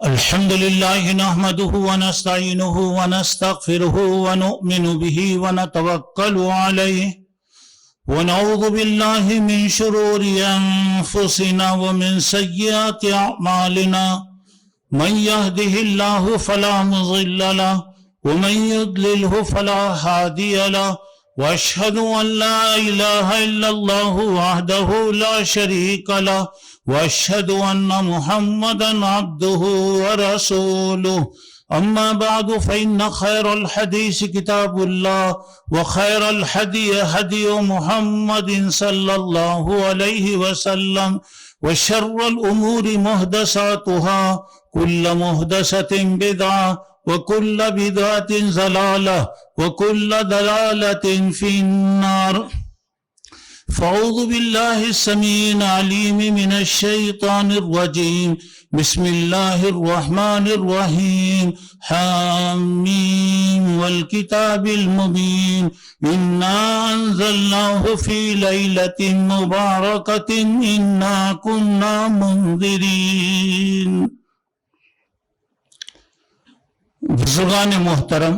الحمد لله نحمده ونستعينه ونستغفره ونؤمن به ونتوكل عليه ونعوذ بالله من شرور أنفسنا ومن سيئات أعمالنا من يهده الله فلا مضل له ومن يضلله فلا هادي له وأشهد أن لا إله إلا الله وحده لا شريك له وأشهد أن محمدا عبده ورسوله أما بعد فإن خير الحديث كتاب الله وخير الهدي هدي محمد صلى الله عليه وسلم وشر الأمور محدثاتها كل محدثة بدعة وكل بدعة ضلالة وكل ضلالة في النار فأعوذ بالله السميع العليم من الشيطان الرجيم بسم الله الرحمن الرحيم حميم والكتاب المبين إنا أنزلناه في ليلة مباركة إنا كنا منذرين. بزرگان محترم،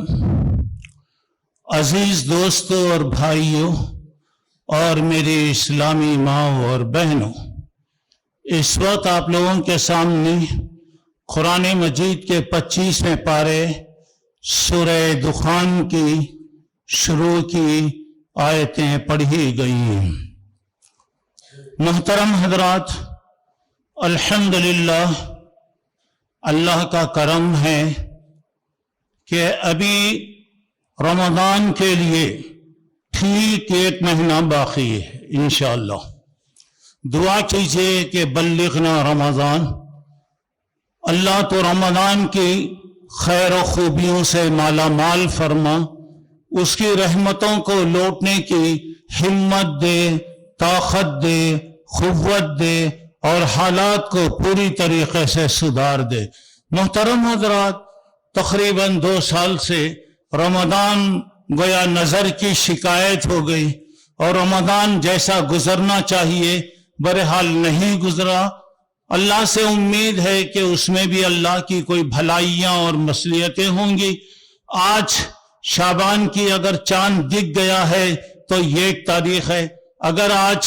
عزیز دوستوں اور بھائیوں اور میری اسلامی ماں اور بہنوں، اس وقت آپ لوگوں کے سامنے قرآن مجید کے 25ویں پارے سورہ دخان کی شروع کی آیتیں پڑھی گئی ہیں. محترم حضرات، الحمدللہ اللہ کا کرم ہے کہ ابھی رمضان کے لیے ٹھیک 1 مہینہ باقی ہے. انشاءاللہ دعا کیجئے کہ بلغنا رمضان. اللہ تو رمضان کی خیر و خوبیوں سے مالا مال فرما، اس کی رحمتوں کو لوٹنے کی ہمت دے، طاقت دے، قوت دے اور حالات کو پوری طریقے سے سدھار دے. محترم حضرات، تقریباً 2 سال سے رمضان گویا نظر کی شکایت ہو گئی اور رمضان جیسا گزرنا چاہیے بہرحال نہیں گزرا. اللہ سے امید ہے کہ اس میں بھی اللہ کی کوئی بھلائیاں اور مصلحتیں ہوں گی. آج شعبان کی اگر چاند دکھ گیا ہے تو یہ 1 تاریخ ہے. اگر آج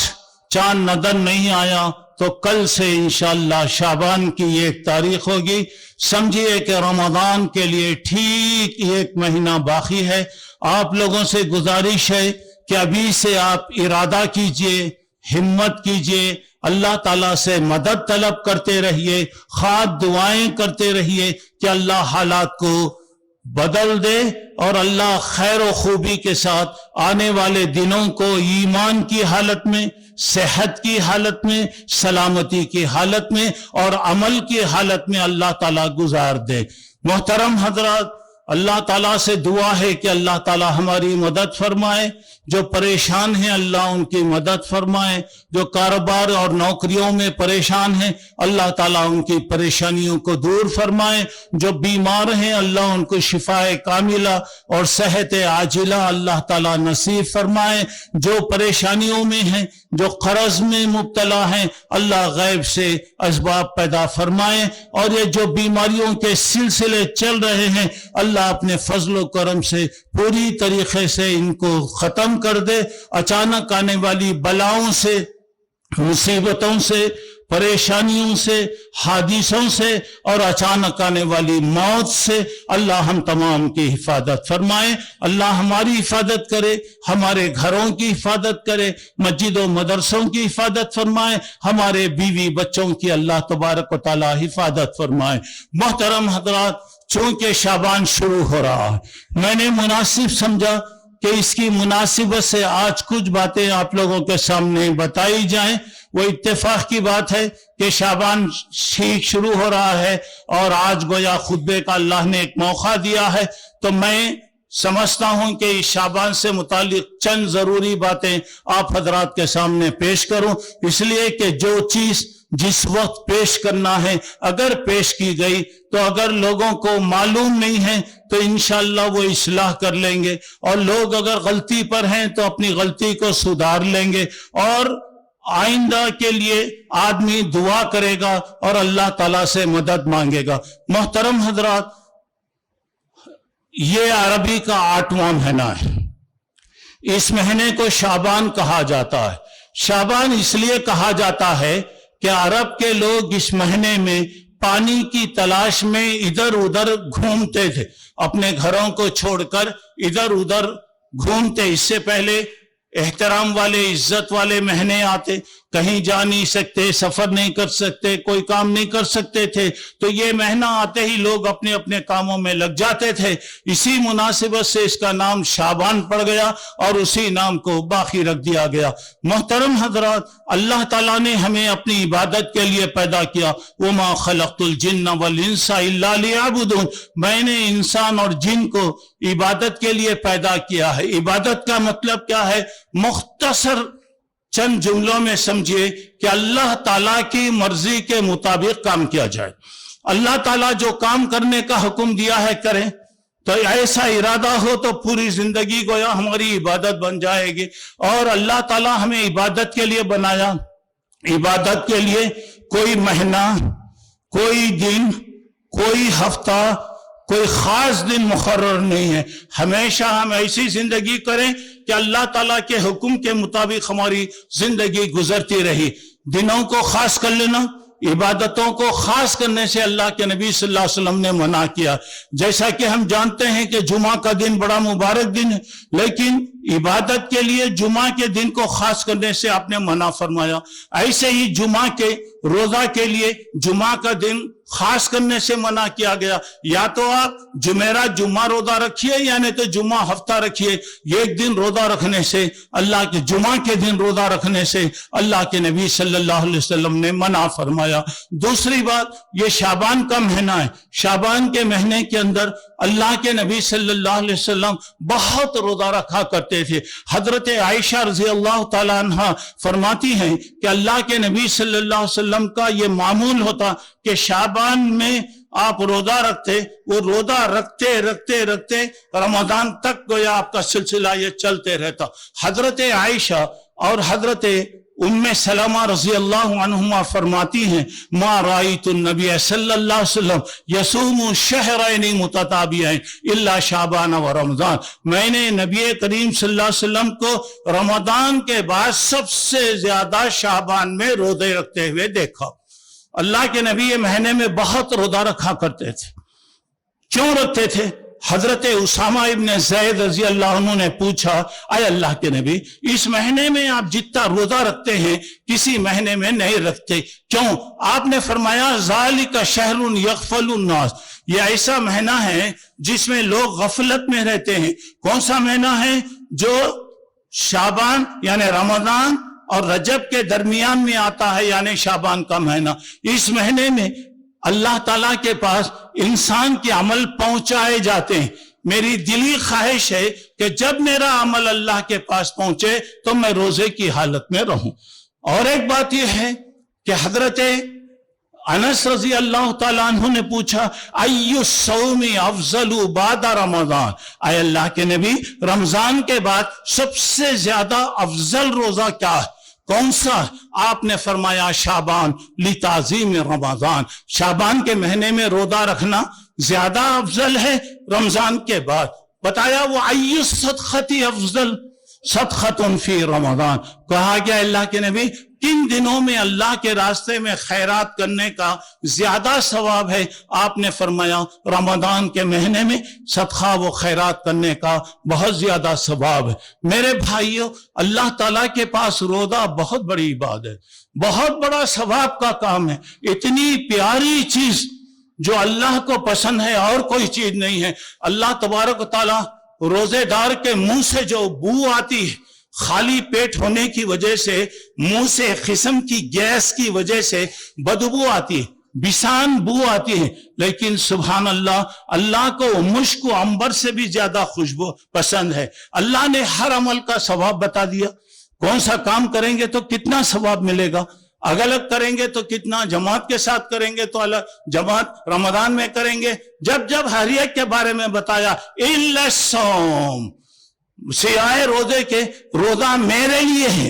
چاند نظر نہیں آیا تو کل سے انشاءاللہ شعبان کی 1 تاریخ ہوگی. سمجھیے کہ رمضان کے لیے ٹھیک 1 مہینہ باقی ہے. آپ لوگوں سے گزارش ہے کہ ابھی سے آپ ارادہ کیجئے، ہمت کیجئے، اللہ تعالیٰ سے مدد طلب کرتے رہیے، خواہ دعائیں کرتے رہیے کہ اللہ حالات کو بدل دے اور اللہ خیر و خوبی کے ساتھ آنے والے دنوں کو ایمان کی حالت میں، صحت کی حالت میں، سلامتی کی حالت میں اور عمل کی حالت میں اللہ تعالیٰ گزار دے. محترم حضرات، اللہ تعالیٰ سے دعا ہے کہ اللہ تعالیٰ ہماری مدد فرمائے. جو پریشان ہیں اللہ ان کی مدد فرمائے. جو کاروبار اور نوکریوں میں پریشان ہیں اللہ تعالیٰ ان کی پریشانیوں کو دور فرمائے. جو بیمار ہیں اللہ ان کو شفاء کاملہ اور صحت عاجلہ اللہ تعالیٰ نصیب فرمائے. جو پریشانیوں میں ہیں، جو قرض میں مبتلا ہیں، اللہ غیب سے اسباب پیدا فرمائے. اور یہ جو بیماریوں کے سلسلے چل رہے ہیں اللہ اپنے فضل و کرم سے پوری طریقے سے ان کو ختم کر دے. اچانک آنے والی بلاؤں سے، مصیبتوں سے، پریشانیوں سے، حادثوں سے اور اچانک آنے والی موت سے اللہ ہم تمام کی حفاظت فرمائے. اللہ ہماری حفاظت کرے، ہمارے گھروں کی حفاظت کرے، مسجد و مدرسوں کی حفاظت فرمائے، ہمارے بیوی بچوں کی اللہ تبارک و تعالی حفاظت فرمائے. محترم حضرات، چونکہ شعبان شروع ہو رہا ہے، میں نے مناسب سمجھا کہ اس کی مناسبت سے آج کچھ باتیں آپ لوگوں کے سامنے بتائی جائیں. وہ اتفاق کی بات ہے کہ شعبان ٹھیک شروع ہو رہا ہے اور آج گویا خطبے کا اللہ نے ایک موقع دیا ہے، تو میں سمجھتا ہوں کہ اس شعبان سے متعلق چند ضروری باتیں آپ حضرات کے سامنے پیش کروں. اس لیے کہ جو چیز جس وقت پیش کرنا ہے اگر پیش کی گئی تو اگر لوگوں کو معلوم نہیں ہے تو انشاءاللہ وہ اصلاح کر لیں گے، اور لوگ اگر غلطی پر ہیں تو اپنی غلطی کو سدھار لیں گے، اور آئندہ کے لیے آدمی دعا کرے گا اور اللہ تعالیٰ سے مدد مانگے گا۔ محترم حضرات، یہ عربی کا 8واں مہینہ ہے۔ اس مہینے کو شعبان کہا جاتا ہے۔ شعبان اس لیے کہا جاتا ہے کہ عرب کے لوگ اس مہینے میں پانی کی تلاش میں ادھر ادھر گھومتے تھے، اپنے گھروں کو چھوڑ کر ادھر ادھر گھومتے۔ اس سے پہلے احترام والے، عزت والے مہینے آتے، کہیں جا نہیں سکتے، سفر نہیں کر سکتے، کوئی کام نہیں کر سکتے تھے، تو یہ مہینہ آتے ہی لوگ اپنے اپنے کاموں میں لگ جاتے تھے۔ اسی مناسبت سے اس کا نام شعبان پڑ گیا اور اسی نام کو باقی رکھ دیا گیا۔ محترم حضرات، اللہ تعالیٰ نے ہمیں اپنی عبادت کے لیے پیدا کیا۔ وَمَا خَلَقْتُ الْجِنَّ وَالْإِنسَ إِلَّا لِيَعْبُدُونِ، میں نے انسان اور جن کو عبادت کے لیے پیدا کیا ہے۔ عبادت کا مطلب کیا ہے؟ مختصر چند جملوں میں سمجھیے کہ اللہ تعالیٰ کی مرضی کے مطابق کام کیا جائے۔ اللہ تعالیٰ جو کام کرنے کا حکم دیا ہے کریں، تو ایسا ارادہ ہو تو پوری زندگی گویا ہماری عبادت بن جائے گی۔ اور اللہ تعالیٰ ہمیں عبادت کے لیے بنایا۔ عبادت کے لیے کوئی مہینہ، کوئی دن، کوئی ہفتہ، کوئی خاص دن مقرر نہیں ہے۔ ہمیشہ ہم ایسی زندگی کریں کہ اللہ تعالیٰ کے حکم کے مطابق ہماری زندگی گزرتی رہی۔ دنوں کو خاص کر لینا، عبادتوں کو خاص کرنے سے اللہ کے نبی صلی اللہ علیہ وسلم نے منع کیا۔ جیسا کہ ہم جانتے ہیں کہ جمعہ کا دن بڑا مبارک دن ہے، لیکن عبادت کے لیے جمعہ کے دن کو خاص کرنے سے آپ نے منع فرمایا۔ ایسے ہی جمعہ کے روزہ کے لیے جمعہ کا دن خاص کرنے سے منع کیا گیا۔ یا تو آپ جمعرات جمعہ روزہ رکھیے، یعنی تو جمعہ ہفتہ رکھیے۔ ایک دن روزہ رکھنے سے، اللہ کے جمعہ کے دن روزہ رکھنے سے اللہ کے نبی صلی اللہ علیہ وسلم نے منع فرمایا۔ دوسری بات، یہ شعبان کا مہینہ ہے۔ شعبان کے مہینے کے اندر اللہ کے نبی صلی اللہ علیہ وسلم بہت روزہ رکھا کرتے تھے۔ حضرت عائشہ رضی اللہ تعالیٰ عنہ فرماتی ہیں کہ اللہ کے نبی صلی اللہ علیہ وسلم کا یہ معمول ہوتا کہ شعبان میں آپ روزہ رکھتے، وہ روزہ رکھتے رکھتے رکھتے رمضان تک گویا آپ کا سلسلہ یہ چلتے رہتا۔ حضرت عائشہ اور حضرت ام سلمہ رضی اللہ عنہما فرماتی ہیں، ما رأیت النبی صلی اللہ علیہ وسلم یصوم شہرین متتابعین الا شعبان و رمضان، میں نے نبی کریم صلی اللہ علیہ وسلم کو رمضان کے بعد سب سے زیادہ شعبان میں روزے رکھتے ہوئے دیکھا۔ اللہ کے نبی یہ مہینے میں بہت روزہ رکھا کرتے تھے۔ کیوں رکھتے تھے؟ حضرت اسامہ ابن زید رضی اللہ عنہ نے پوچھا، اے اللہ کے نبی، اس مہینے میں آپ جتنا روزہ رکھتے ہیں کسی مہینے میں نہیں رکھتے، کیوں؟ آپ نے فرمایا، ذالک شہر یغفل الناس، یہ ایسا مہینہ ہے جس میں لوگ غفلت میں رہتے ہیں۔ کون سا مہینہ ہے؟ جو شعبان یعنی رمضان اور رجب کے درمیان میں آتا ہے، یعنی شعبان کا مہینہ۔ اس مہینے میں اللہ تعالیٰ کے پاس انسان کے عمل پہنچائے جاتے ہیں۔ میری دلی خواہش ہے کہ جب میرا عمل اللہ کے پاس پہنچے تو میں روزے کی حالت میں رہوں۔ اور ایک بات یہ ہے کہ حضرت انس رضی اللہ تعالیٰ عنہ نے پوچھا، ای الصوم افضل بعد رمضان، اے اللہ کے نبی، رمضان کے بعد سب سے زیادہ افضل روزہ کیا ہے؟ کون سا؟ آپ نے فرمایا شعبان لتعظیم رمضان، شعبان کے مہینے میں روزہ رکھنا زیادہ افضل ہے رمضان کے بعد۔ بتایا وہ ای الصدقۃ افضل، صدقۃ فی رمضان، کہا گیا اللہ کے نبی کن دنوں میں اللہ کے راستے میں خیرات کرنے کا زیادہ ثواب ہے؟ آپ نے فرمایا رمضان کے مہینے میں صدقہ و خیرات کرنے کا بہت زیادہ ثواب ہے۔ میرے بھائیوں، اللہ تعالیٰ کے پاس روزہ بہت بڑی عبادت ہے، بہت بڑا ثواب کا کام ہے۔ اتنی پیاری چیز جو اللہ کو پسند ہے اور کوئی چیز نہیں ہے۔ اللہ تبارک و تعالیٰ روزے دار کے منہ سے جو بو آتی ہے، خالی پیٹ ہونے کی وجہ سے منہ سے قسم کی گیس کی وجہ سے بدبو آتی ہے، بسان بو آتی ہے، لیکن سبحان اللہ، اللہ کو مشک و عنبر سے بھی زیادہ خوشبو پسند ہے۔ اللہ نے ہر عمل کا ثواب بتا دیا، کون سا کام کریں گے تو کتنا ثواب ملے گا، الگ الگ کریں گے تو کتنا، جماعت کے ساتھ کریں گے تو الگ، جماعت رمضان میں کریں گے، جب ہر ایک کے بارے میں بتایا الا الصوم، سوائے روزے کے، روزہ میرے لیے ہے،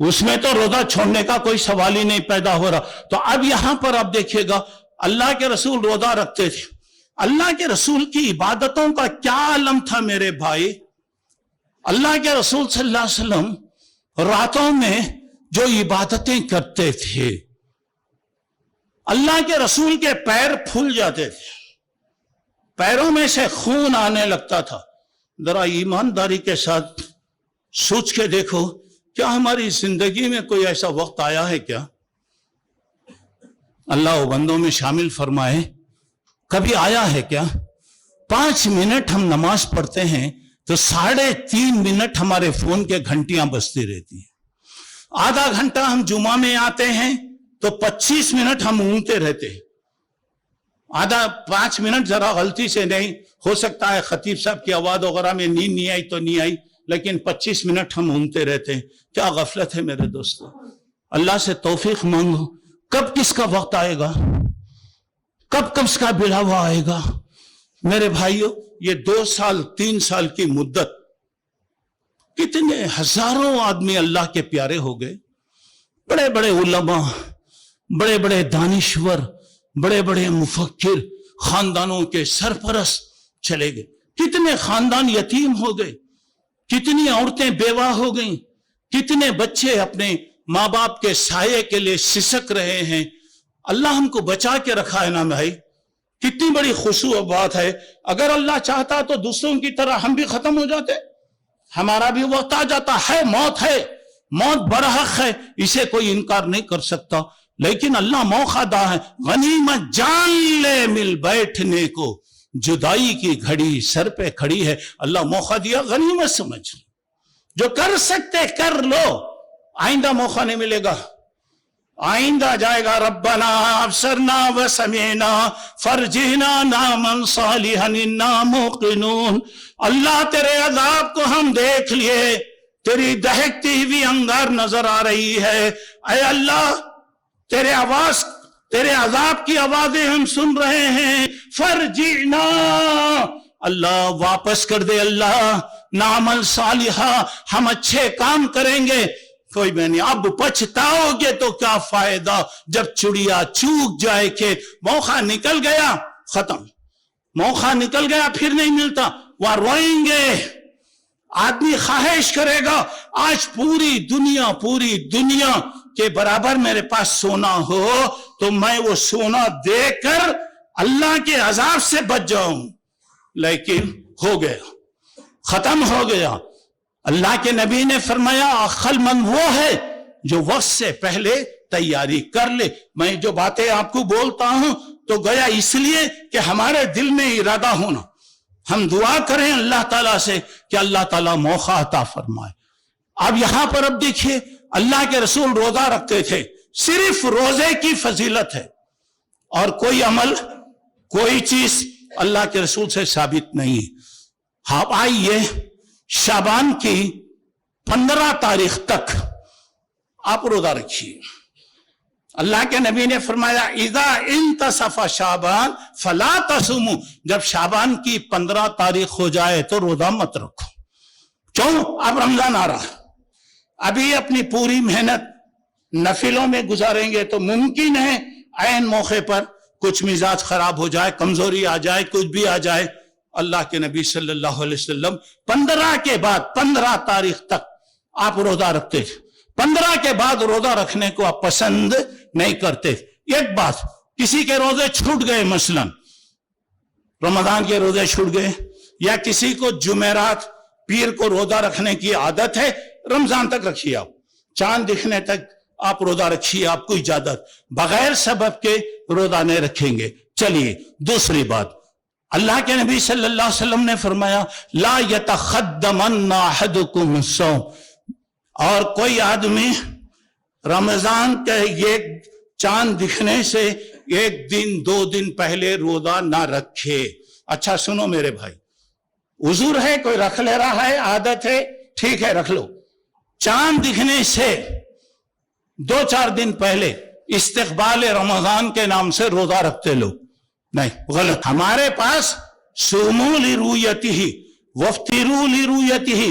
اس میں تو روزہ چھوڑنے کا کوئی سوال ہی نہیں پیدا ہو رہا. تو اب یہاں پر آپ دیکھیے گا اللہ کے رسول روزہ رکھتے تھے. اللہ کے رسول کی عبادتوں کا کیا عالم تھا میرے بھائی. اللہ کے رسول صلی اللہ علیہ وسلم راتوں میں جو عبادتیں کرتے تھے, اللہ کے رسول کے پیر پھول جاتے تھے, پیروں میں سے خون آنے لگتا تھا. ذرا ایمانداری کے ساتھ سوچ کے دیکھو, کیا ہماری زندگی میں کوئی ایسا وقت آیا ہے کیا؟ اللہ وہ بندوں میں شامل فرمائے. کبھی آیا ہے کیا 5 منٹ ہم نماز پڑھتے ہیں تو 3.5 منٹ ہمارے فون کے گھنٹیاں بجتی رہتی ہیں. آدھا گھنٹہ ہم جمعہ میں آتے ہیں تو 25 منٹ ہم اونگتے رہتے ہیں. آدھا 5 منٹ ذرا غلطی سے نہیں ہو سکتا ہے, خطیب صاحب کی آواز وغیرہ میں نیند نہیں آئی تو نہیں آئی, لیکن 25 منٹ ہم اونگتے رہتے ہیں. کیا غفلت ہے میرے دوستو. اللہ سے توفیق مانگو. کب کس کا وقت آئے گا, کب کس کا بلاوا آئے گا. میرے بھائیو, یہ 2 سال 3 سال کی مدت کتنے ہزاروں آدمی اللہ کے پیارے ہو گئے. بڑے بڑے علماء, بڑے بڑے دانشور, بڑے بڑے مفکر, خاندانوں کے سرپرست چلے گئے. کتنے خاندان یتیم ہو گئے, کتنی عورتیں بیوہ ہو گئیں, کتنے بچے اپنے ماں باپ کے سائے کے لیے سسک رہے ہیں. اللہ ہم کو بچا کے رکھا ہے نا بھائی. کتنی بڑی خوشو بات ہے. اگر اللہ چاہتا تو دوسروں کی طرح ہم بھی ختم ہو جاتے, ہمارا بھی وقت آ جاتا ہے. موت ہے, موت برحق ہے, اسے کوئی انکار نہیں کر سکتا. لیکن اللہ موقع دا ہے, غنیمت جان لے مل بیٹھنے کو, جدائی کی گھڑی سر پہ کھڑی ہے. اللہ موقع دیا, غنیمت سمجھ, جو کر سکتے کر لو, آئندہ موقع نہیں ملے گا. آئندہ جائے گا ربنا ابصرنا وسمعنا فرجعنا نعمل صالحا انا موقنون. اللہ تیرے عذاب کو ہم دیکھ لیے, تیری دہکتی ہوئی انگار نظر آ رہی ہے. اے اللہ تیرے عذاب کی آوازیں ہم سن رہے ہیں. فرجعنا, اللہ واپس کر دے. اللہ نعمل صالحا, ہم اچھے کام کریں گے. کوئی میں نہیں. اب پچھتاؤ گے تو کیا فائدہ, جب چڑیا چوک جائے کہ موقع نکل گیا ختم, موقع نکل گیا پھر نہیں ملتا, وہاں روئیں گے. آدمی خواہش کرے گا آج پوری دنیا کے برابر میرے پاس سونا ہو تو میں وہ سونا دے کر اللہ کے عذاب سے بچ جاؤں, لیکن ہو گیا, ختم ہو گیا. اللہ کے نبی نے فرمایا عقل مند وہ ہے جو وقت سے پہلے تیاری کر لے. میں جو باتیں آپ کو بولتا ہوں تو گیا اس لیے کہ ہمارے دل میں ارادہ ہونا. ہم دعا کریں اللہ تعالیٰ سے کہ اللہ تعالیٰ موقع عطا فرمائے. اب یہاں پر اب دیکھیے, اللہ کے رسول روزہ رکھتے تھے. صرف روزے کی فضیلت ہے اور کوئی عمل, کوئی چیز اللہ کے رسول سے ثابت نہیں. ہاں آئیے, شعبان کی 15 تاریخ تک آپ روزہ رکھیے. اللہ کے نبی نے فرمایا اذا انتصف شعبان فلا تصوموا, جب شعبان کی 15 تاریخ ہو جائے تو روزہ مت رکھو. کیوں؟ اب رمضان آ رہا, ابھی اپنی پوری محنت نفلوں میں گزاریں گے تو ممکن ہے عین موقع پر کچھ مزاج خراب ہو جائے, کمزوری آ جائے, کچھ بھی آ جائے. اللہ کے نبی صلی اللہ علیہ وسلم 15 کے بعد 15 تاریخ تک آپ روزہ رکھتے تھے. 15 کے بعد روزہ رکھنے کو آپ پسند نہیں کرتے. ایک بات, کسی کے روزے چھوٹ گئے, مثلا رمضان کے روزے چھوٹ گئے, یا کسی کو جمعرات پیر کو روزہ رکھنے کی عادت ہے, رمضان تک رکھیے, آپ چاند دکھنے تک آپ روزہ رکھیے, آپ کو اجازت, بغیر سبب کے روزہ نہیں رکھیں گے. چلیے دوسری بات, اللہ کے نبی صلی اللہ علیہ وسلم نے فرمایا لا یتخدمن احدکم الصوم, اور کوئی آدمی رمضان کے ایک چاند دکھنے سے 1 دن 2 دن پہلے روزہ نہ رکھے. اچھا سنو میرے بھائی, عذر ہے, کوئی رکھ لے رہا ہے, عادت ہے, ٹھیک ہے رکھ لو. چاند دکھنے سے 2-4 دن پہلے استقبال رمضان کے نام سے روزہ رکھتے لوگ, نہیں, غلط. ہمارے پاس صوموا لرؤیتہ وافطروا لرؤیتہ,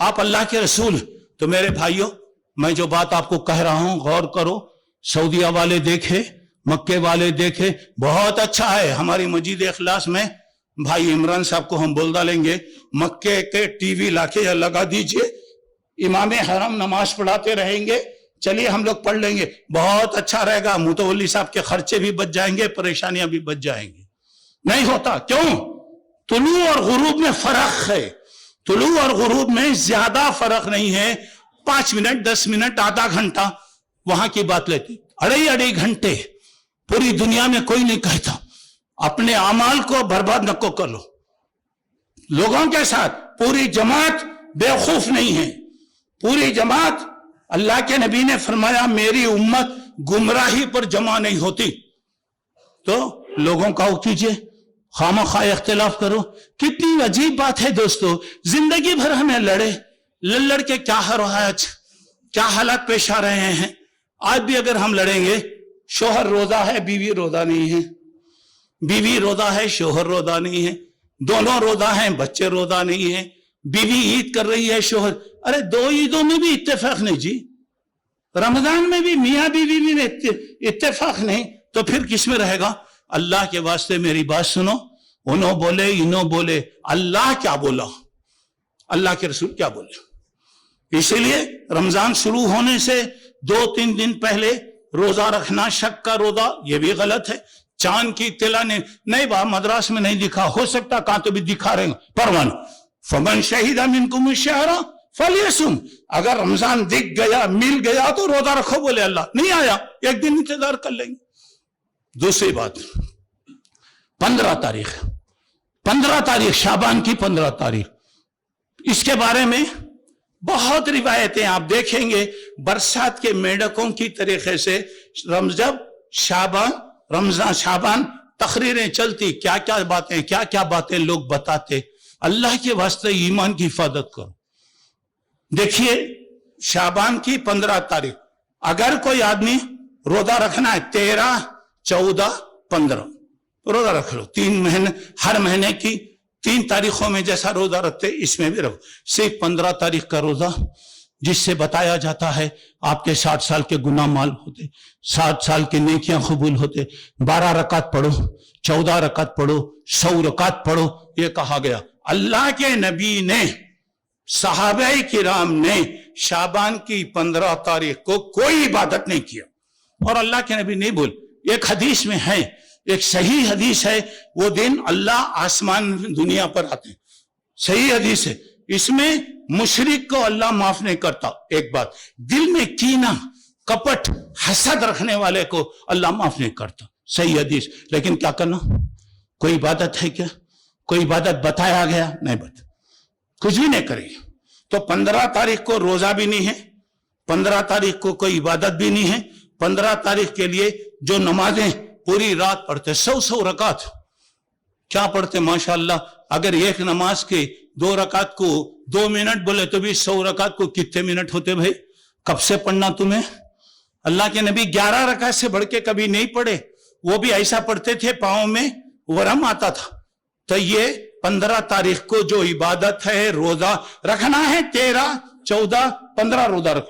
آپ اللہ کے رسول. تو میرے بھائیوں میں جو بات آپ کو کہہ رہا ہوں غور کرو. سعودیہ والے دیکھے, مکے والے دیکھے, بہت اچھا ہے. ہماری مسجد اخلاص میں بھائی عمران صاحب کو ہم بول ڈالیں گے, مکے کے ٹی وی لا کے لگا دیجئے, امام حرم نماز پڑھاتے رہیں گے, چلیے ہم لوگ پڑھ لیں گے, بہت اچھا رہے گا. متولی صاحب کے خرچے بھی بچ جائیں گے, پریشانیاں بھی بچ جائیں گی. نہیں ہوتا. کیوں؟ طلوع اور غروب میں فرق ہے. طلوع اور غروب میں زیادہ فرق نہیں ہے. 5 منٹ 10 منٹ آدھا گھنٹہ وہاں کی بات لیتے, اڑائی گھنٹے پوری دنیا میں کوئی نہیں کہتا اپنے اعمال کو برباد نہ کر لو. لوگوں کے ساتھ پوری جماعت بیوقوف نہیں ہے. پوری جماعت, اللہ کے نبی نے فرمایا میری امت گمراہی پر جمع نہیں ہوتی. تو لوگوں کا کیجئے, خواہ اختلاف کرو. کتنی عجیب بات ہے دوستو, زندگی بھر ہمیں لڑ کے کیا ہو رہا ہے, آج کیا حالات پیش آ رہے ہیں. آج بھی اگر ہم لڑیں گے, شوہر روزہ ہے بیوی روزہ نہیں ہے, بیوی روزہ ہے شوہر روزہ نہیں ہے, دونوں روزہ ہیں بچے روزہ نہیں ہیں, بیوی عید کر رہی ہے شوہر, ارے 2 عیدوں میں بھی اتفاق نہیں جی, رمضان میں بھی میاں بیوی میں اتفاق نہیں, تو پھر کس میں رہے گا؟ اللہ کے واسطے میری بات سنو, انہوں بولے انہوں بولے, اللہ کیا بولا, اللہ کے رسول کیا بولے. اسی لیے رمضان شروع ہونے سے 2-3 دن پہلے روزہ رکھنا, شک کا روزہ, یہ بھی غلط ہے. چاند کی اطلاع نہیں با مدراس میں نہیں دکھا, ہو سکتا کہاں تو بھی دکھا رہے ہیں پروان. فمن شہید منکم الشہر فلیصم, اگر رمضان دکھ گیا مل گیا تو روزہ رکھو, بولے اللہ. نہیں آیا 1 دن انتظار کر لیں گے. دوسری بات 15 تاریخ شعبان کی 15 تاریخ, اس کے بارے میں بہت روایتیں آپ دیکھیں گے. برسات کے میڈکوں کی طریقے سے جب شعبان تقریریں چلتی, کیا باتیں لوگ بتاتے. اللہ کے واسطے ایمان کی حفاظت کرو. دیکھیے شعبان کی 15 تاریخ, اگر کوئی آدمی روزہ رکھنا ہے 13, 14, 15 روزہ رکھ لو. 3 مہینے, ہر مہینے کی 3 تاریخوں میں جیسا روزہ رکھتے اس میں بھی رکھو. صرف 15 تاریخ کا روزہ, جس سے بتایا جاتا ہے آپ کے 60 سال کے گناہ معاف ہوتے, 60 سال کے نیکیاں قبول ہوتے. 12 رکعت پڑھو, 14 رکعت پڑھو, 100 رکعت پڑھو, یہ کہا گیا. اللہ کے نبی نے, صحابہ کرام نے شعبان کی 15 تاریخ کو کوئی عبادت نہیں کیا, اور اللہ کے نبی نہیں بول. ایک حدیث میں ہے, ایک صحیح حدیث ہے, وہ دن اللہ آسمان دنیا پر آتے ہیں, صحیح حدیث ہے. اس میں مشرک کو اللہ معاف نہیں کرتا. ایک بات, دل میں کینہ, کپٹ, حسد رکھنے والے کو اللہ معاف نہیں کرتا, صحیح حدیث. لیکن کیا کرنا, کوئی عبادت ہے کیا؟ کوئی عبادت بتایا گیا نہیں, کچھ بھی نہیں کرے. تو 15 تاریخ کو روزہ بھی نہیں ہے, 15 تاریخ کو کوئی عبادت بھی نہیں ہے. 15 تاریخ کے لیے جو نمازیں پوری رات پڑھتے, 100 رکعت کیا پڑھتے ماشاءاللہ. اگر ایک نماز کے 2 رکعت کو 2 منٹ بولے تو بھی 100 رکعت کو کتنے منٹ ہوتے بھائی؟ کب سے پڑھنا تمہیں؟ اللہ کے نبی 11 رکعت سے بڑھ کے کبھی نہیں پڑھے, وہ بھی ایسا پڑھتے تھے پاؤں میں ورم آتا تھا. تو یہ 15 تاریخ کو جو عبادت ہے, روزہ رکھنا ہے, 13, 14, 15 روزہ رکھ,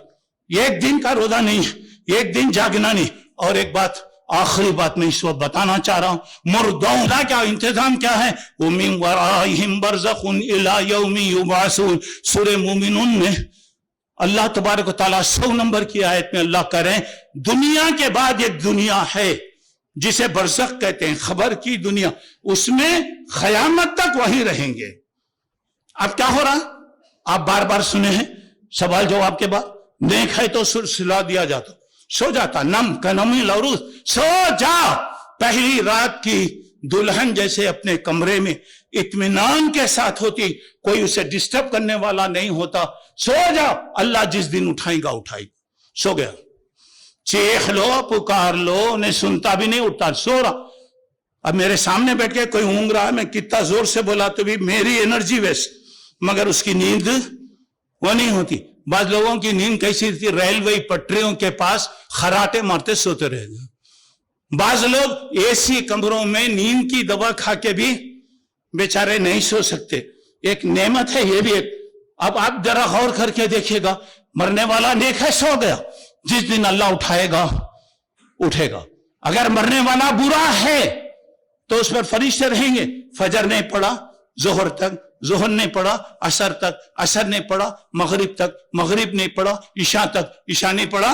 1 دن کا روزہ نہیں, 1 دن جاگنا نہیں. اور ایک بات, آخری بات میں اس وقت بتانا چاہ رہا ہوں, مردوں کا کیا انتظام کیا ہے؟ وَمِن وَرَائِهِمْ بَرْزَخٌ إِلَى يَوْمِ يُبْعَثُونَ. سورہ مومنون میں اللہ تبارک و تعالیٰ 100 نمبر کی آیت میں اللہ کہہ رہے ہیں, دنیا کے بعد ایک دنیا ہے جسے برزخ کہتے ہیں, خبر کی دنیا, اس میں قیامت تک وہی رہیں گے. اب کیا ہو رہا, آپ بار بار سنے ہیں سوال جواب کے بعد, نیک ہے تو سلا دیا جاتا, سو جاتا, نم کنمی لوروس, سو جا. پہلی رات کی دلہن جیسے اپنے کمرے میں اطمینان کے ساتھ ہوتی, کوئی اسے ڈسٹرب کرنے والا نہیں ہوتا, سو جا, اللہ جس دن اٹھائیں گا اٹھائے گا. سو گیا, چیخ لو, پکار لو, انہیں سنتا بھی نہیں, اٹھتا, سو رہا. اب میرے سامنے بیٹھ کے کوئی اونگ رہا ہے, میں کتنا زور سے بولا تو بھی میری انرجی ویسٹ, مگر اس کی نیند وہ نہیں ہوتی. بعض لوگوں کی نیند کیسی تھی, ریلوے پٹریوں کے پاس خراٹے مارتے سوتے رہے گا. بعض لوگ ایسی کمروں میں نیند کی دوا کھا کے بھی بیچارے نہیں سو سکتے. ایک نعمت ہے یہ بھی ایک, اب آپ ذرا غور کر کے دیکھیے گا، مرنے والا نیک ہے سو گیا، جس دن اللہ اٹھائے گا اٹھے گا۔ اگر مرنے والا برا ہے تو اس پر فرشتے رہیں گے، فجر نہیں پڑا ظہر تک، ظہر نہیں پڑا عصر تک، عصر نہیں پڑا مغرب تک، مغرب نہیں پڑا عشاء تک، عشاء نہیں پڑا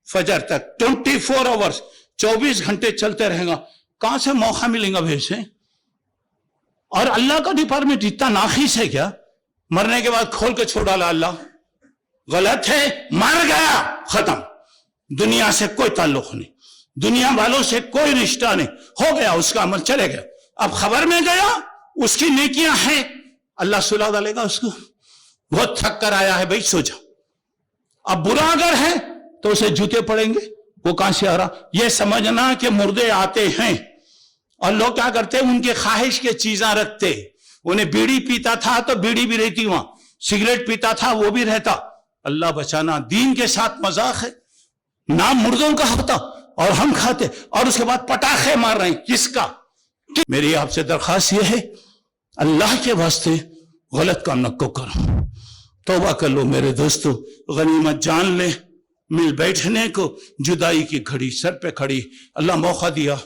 فجر تک، 24 آورز 24 گھنٹے چلتے رہے گا۔ کہاں سے موقع ملیں گا بھیسے؟ اور اللہ کا ڈپارٹمنٹ اتنا ناقص ہے کیا؟ مرنے کے بعد کھول کے چھوڑ ڈالا اللہ، غلط ہے، مر گیا ختم، دنیا سے کوئی تعلق نہیں، دنیا والوں سے کوئی رشتہ نہیں، ہو گیا اس کا عمل چلے گیا۔ اب خبر میں گیا اس کی نیکیاں ہیں، اللہ سلا ڈالے گا اس کو، بہت تھک کر آیا ہے بھائی سو جا۔ اب برا اگر ہے تو اسے جوتے پڑیں گے، وہ کہاں سے آ رہا؟ یہ سمجھنا کہ مردے آتے ہیں اور لوگ کیا کرتے ہیں، ان کے خواہش کے چیزاں رکھتے، انہیں بیڑی پیتا تھا تو بیڑی بھی رہتی وہاں، سگریٹ پیتا تھا وہ بھی رہتا۔ اللہ بچانا، دین کے ساتھ مذاق ہے، نام مردوں کا ہوتا اور ہم کھاتے، اور اس کے بعد پٹاخے مار رہے ہیں، کس کا؟ میری آپ سے درخواست یہ ہے، اللہ کے واسطے غلط کام نہ کرو، توبہ کر لو میرے دوستو، غنیمت جان لے، مل بیٹھنے کو، جدائی کی گھڑی سر پہ کھڑی، اللہ موقع دیا،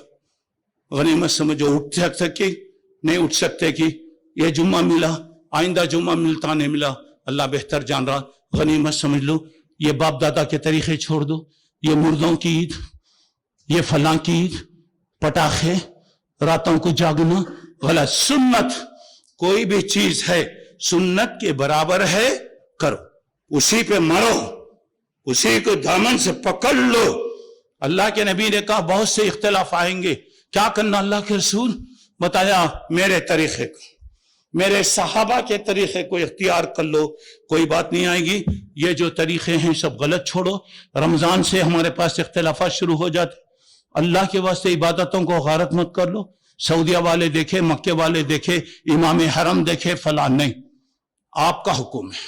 غنیمت سمجھو، اٹھ سکتے نہیں اٹھ سکتے کہ یہ جمعہ ملا، آئندہ جمعہ ملتا نہیں ملا، اللہ بہتر جان رہا، غنیمت سمجھ لو، یہ باپ دادا کے طریقے چھوڑ دو، یہ مردوں کی عید، یہ فلاں کی عید، پٹاخے، راتوں کو جاگنا، غلط۔ سنت کوئی بھی چیز ہے سنت کے برابر ہے، کرو، اسی پہ مرو، اسی کو دامن سے پکڑ لو۔ اللہ کے نبی نے کہا بہت سے اختلاف آئیں گے، کیا کرنا؟ اللہ کے رسول بتایا میرے طریقے کو، میرے صحابہ کے طریقے کو اختیار کر لو، کوئی بات نہیں آئے گی۔ یہ جو طریقے ہیں سب غلط چھوڑو۔ رمضان سے ہمارے پاس اختلافات شروع ہو جاتے، اللہ کے واسطے عبادتوں کو غارت مت کر لو۔ سعودیہ والے دیکھے، مکے والے دیکھے، امام حرم دیکھے، فلاں نہیں، آپ کا حکم ہے۔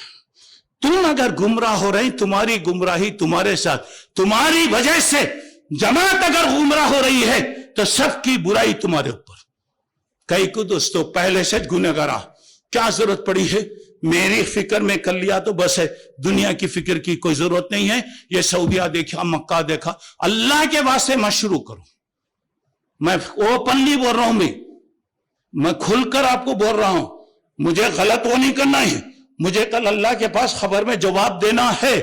تم اگر گمراہ ہو رہی، تمہاری گمراہی تمہارے ساتھ، تمہاری وجہ سے جماعت اگر گمراہ ہو رہی ہے تو سب کی برائی تمہارے اوپر۔ کئی کو دوستو پہلے سے گنہگار، کیا ضرورت پڑی ہے؟ میری فکر میں کر لیا تو بس ہے، دنیا کی فکر کی کوئی ضرورت نہیں ہے۔ یہ سعودیہ دیکھا، مکہ دیکھا، اللہ کے واسطے مت شروع کرو۔ میں اوپنلی بول رہا ہوں، میں کھل کر آپ کو بول رہا ہوں، مجھے غلط وہ نہیں کرنا ہے، مجھے کل اللہ کے پاس خبر میں جواب دینا ہے،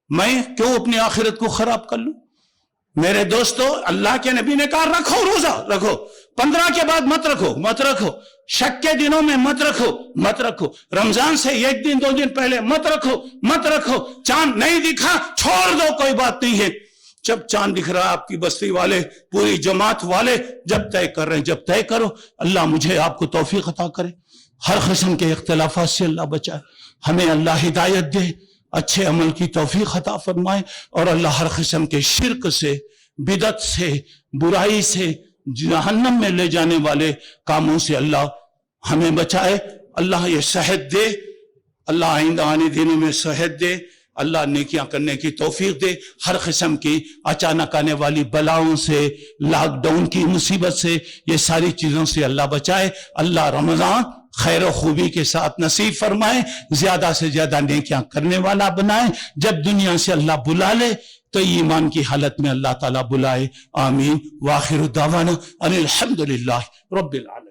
میں کیوں اپنی آخرت کو خراب کر لوں؟ میرے دوستو، اللہ کے نبی نے کہا رکھو روزہ، رکھو، 15 کے بعد مت رکھو، مت رکھو، شک کے دنوں میں مت رکھو، مت رکھو، رمضان سے 1 دن 2 دن پہلے مت رکھو، مت رکھو، چاند نہیں دکھا چھوڑ دو، کوئی بات نہیں ہے۔ جب چاند دکھ رہا، آپ کی بستی والے، پوری جماعت والے جب طے کر رہے ہیں، جب طے کرو۔ اللہ مجھے آپ کو توفیق عطا کرے، ہر قسم کے اختلافات سے اللہ بچائے، ہمیں اللہ ہدایت دے، اچھے عمل کی توفیق عطا فرمائے، اور اللہ ہر قسم کے شرک سے، بدعت سے، برائی سے، جہنم میں لے جانے والے کاموں سے اللہ ہمیں بچائے۔ اللہ یہ صحت دے، اللہ آئندہ آنے دنوں میں صحت دے، اللہ نیکیاں کرنے کی توفیق دے، ہر قسم کی اچانک آنے والی بلاؤں سے، لاک ڈاؤن کی مصیبت سے، یہ ساری چیزوں سے اللہ بچائے۔ اللہ رمضان خیر و خوبی کے ساتھ نصیب فرمائے، زیادہ سے زیادہ نیکیاں کرنے والا بنائے، جب دنیا سے اللہ بلا لے تو ایمان کی حالت میں اللہ تعالیٰ بلائے۔ آمین۔ وآخر دعوانا ان الحمدللہ رب العالمین۔